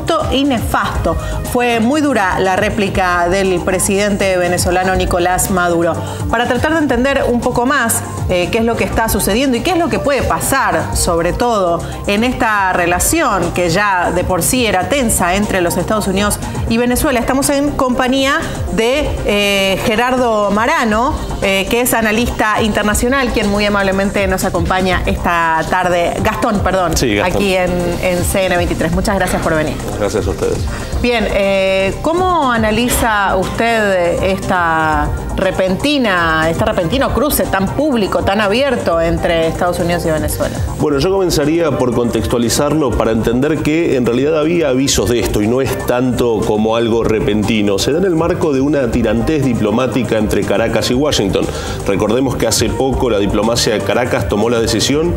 injusto y nefasto. Fue muy dura la réplica del presidente venezolano Nicolás Maduro. Para tratar de entender un poco más qué es lo que está sucediendo y qué es lo que puede pasar, sobre todo en esta relación que ya de por sí era tensa entre los Estados Unidos y Venezuela, estamos en compañía de Gerardo Marano, que es analista internacional, quien muy amablemente nos acompaña esta tarde. Gastón, perdón, sí, Gastón. Aquí en CN23. Muchas gracias por venir. Gracias a ustedes. Bien, ¿cómo analiza usted este repentino cruce tan público, tan abierto entre Estados Unidos y Venezuela? Bueno, yo comenzaría por contextualizarlo para entender que en realidad había avisos de esto y no es tanto como algo repentino. Se da en el marco de una tirantez diplomática entre Caracas y Washington. Recordemos que hace poco la diplomacia de Caracas tomó la decisión,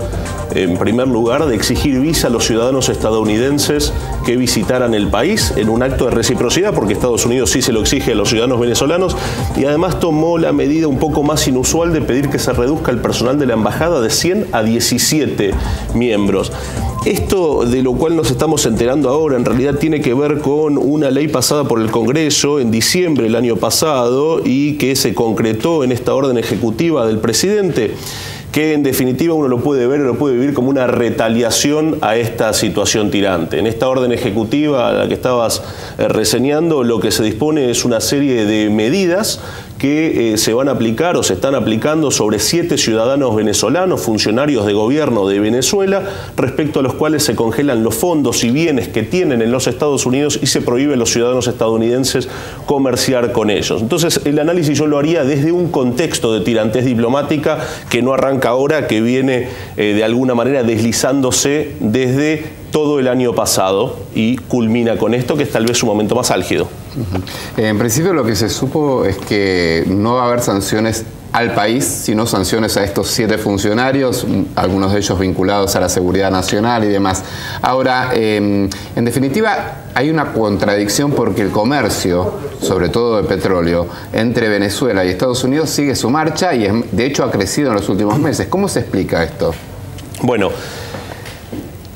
en primer lugar, de exigir visa a los ciudadanos estadounidenses que visitaran el país en un acto de reciprocidad, porque Estados Unidos sí se lo exige a los ciudadanos venezolanos, y además tomó la medida un poco más inusual de pedir que se reduzca el personal de la embajada de 100 a 17 miembros. Esto de lo cual nos estamos enterando ahora en realidad tiene que ver con una ley pasada por el Congreso en diciembre del año pasado y que se concretó en esta orden ejecutiva del presidente, que en definitiva uno lo puede ver, lo puede vivir como una retaliación a esta situación tirante. En esta orden ejecutiva a la que estabas reseñando, lo que se dispone es una serie de medidas que se van a aplicar o se están aplicando sobre 7 ciudadanos venezolanos, funcionarios de gobierno de Venezuela, respecto a los cuales se congelan los fondos y bienes que tienen en los Estados Unidos y se prohíbe a los ciudadanos estadounidenses comerciar con ellos. Entonces, el análisis yo lo haría desde un contexto de tirantez diplomática que no arranca ahora, que viene de alguna manera deslizándose desde todo el año pasado y culmina con esto, que es tal vez su momento más álgido. En principio lo que se supo es que no va a haber sanciones al país, sino sanciones a estos 7 funcionarios, algunos de ellos vinculados a la seguridad nacional y demás. Ahora, en definitiva, hay una contradicción porque el comercio, sobre todo de petróleo, entre Venezuela y Estados Unidos sigue su marcha y de hecho ha crecido en los últimos meses. ¿Cómo se explica esto? Bueno,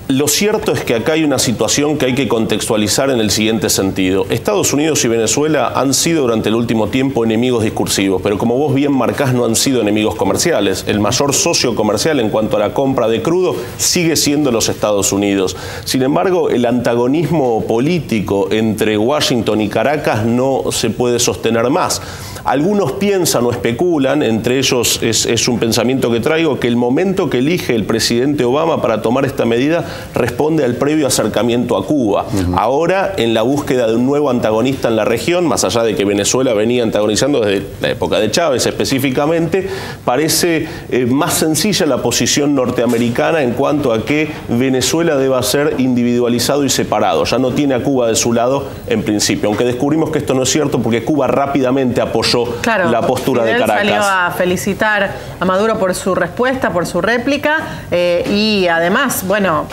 lo cierto es que acá hay una situación que hay que contextualizar en el siguiente sentido. Estados Unidos y Venezuela han sido durante el último tiempo enemigos discursivos, pero como vos bien marcás, no han sido enemigos comerciales. El mayor socio comercial en cuanto a la compra de crudo sigue siendo los Estados Unidos. Sin embargo, el antagonismo político entre Washington y Caracas no se puede sostener más. Algunos piensan o especulan, entre ellos es un pensamiento que traigo, que el momento que elige el presidente Obama para tomar esta medida responde al previo acercamiento a Cuba. Ahora, en la búsqueda de un nuevo antagonista en la región, más allá de que Venezuela venía antagonizando desde la época de Chávez específicamente, parece más sencilla la posición norteamericana en cuanto a que Venezuela deba ser individualizado y separado. Ya no tiene a Cuba de su lado en principio, aunque descubrimos que esto no es cierto porque Cuba rápidamente apoyó la postura de Caracas. Salió a felicitar a Maduro por su respuesta, por su réplica, y además, bueno,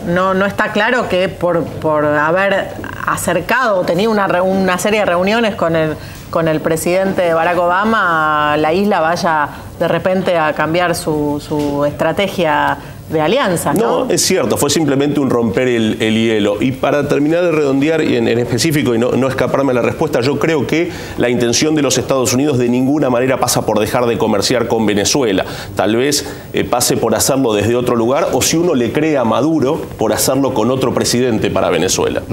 no está claro que por haber acercado o tenido una serie de reuniones con el presidente Barack Obama, la isla vaya de repente a cambiar su estrategia de alianza, ¿no? No, es cierto, fue simplemente un romper el hielo. Y para terminar de redondear en específico y no escaparme a la respuesta, yo creo que la intención de los Estados Unidos de ninguna manera pasa por dejar de comerciar con Venezuela. Tal vez pase por hacerlo desde otro lugar o si uno le cree a Maduro por hacerlo con otro presidente para Venezuela.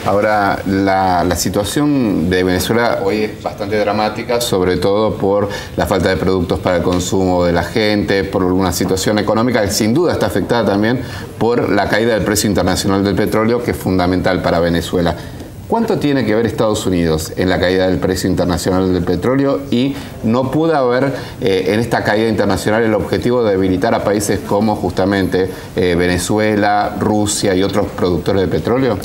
Ahora, la situación de Venezuela hoy es bastante dramática, sobre todo por la falta de productos para el consumo de la gente, por una situación económica que sin duda está afectada también por la caída del precio internacional del petróleo, que es fundamental para Venezuela. ¿Cuánto tiene que ver Estados Unidos en la caída del precio internacional del petróleo y no pudo haber en esta caída internacional el objetivo de debilitar a países como justamente Venezuela, Rusia y otros productores de petróleo?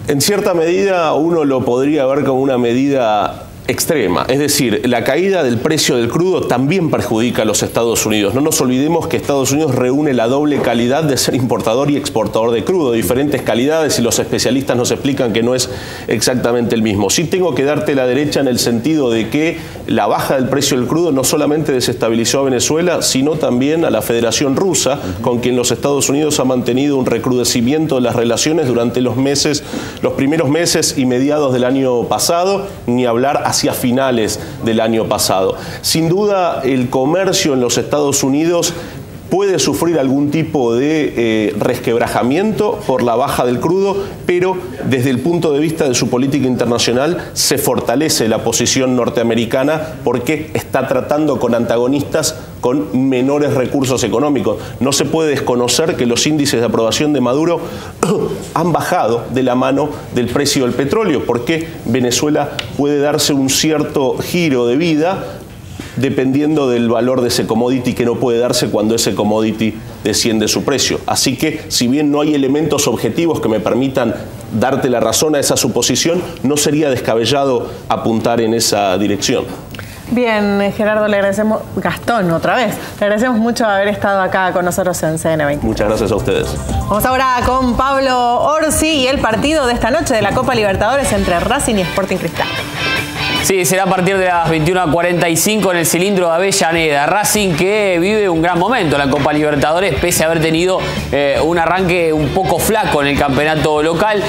En cierta medida uno lo podría ver como una medida extrema. Es decir, la caída del precio del crudo también perjudica a los Estados Unidos. No nos olvidemos que Estados Unidos reúne la doble calidad de ser importador y exportador de crudo, diferentes calidades, y los especialistas nos explican que no es exactamente el mismo. Sí tengo que darte la derecha en el sentido de que la baja del precio del crudo no solamente desestabilizó a Venezuela, sino también a la Federación Rusa, con quien los Estados Unidos ha mantenido un recrudecimiento de las relaciones durante los primeros meses y mediados del año pasado, ni hablar hacia finales del año pasado. Sin duda, el comercio en los Estados Unidos puede sufrir algún tipo de resquebrajamiento por la baja del crudo, pero desde el punto de vista de su política internacional se fortalece la posición norteamericana porque está tratando con antagonistas con menores recursos económicos. No se puede desconocer que los índices de aprobación de Maduro han bajado de la mano del precio del petróleo, porque Venezuela puede darse un cierto giro de vida dependiendo del valor de ese commodity, que no puede darse cuando ese commodity desciende su precio. Así que, si bien no hay elementos objetivos que me permitan darte la razón a esa suposición, no sería descabellado apuntar en esa dirección. Bien, Gerardo, le agradecemos, Gastón, otra vez, le agradecemos mucho haber estado acá con nosotros en CN20. Muchas gracias a ustedes. Vamos ahora con Pablo Orsi y el partido de esta noche de la Copa Libertadores entre Racing y Sporting Cristal. Sí, será a partir de las 21:45 en el cilindro de Avellaneda. Racing que vive un gran momento en la Copa Libertadores, pese a haber tenido un arranque un poco flaco en el campeonato local.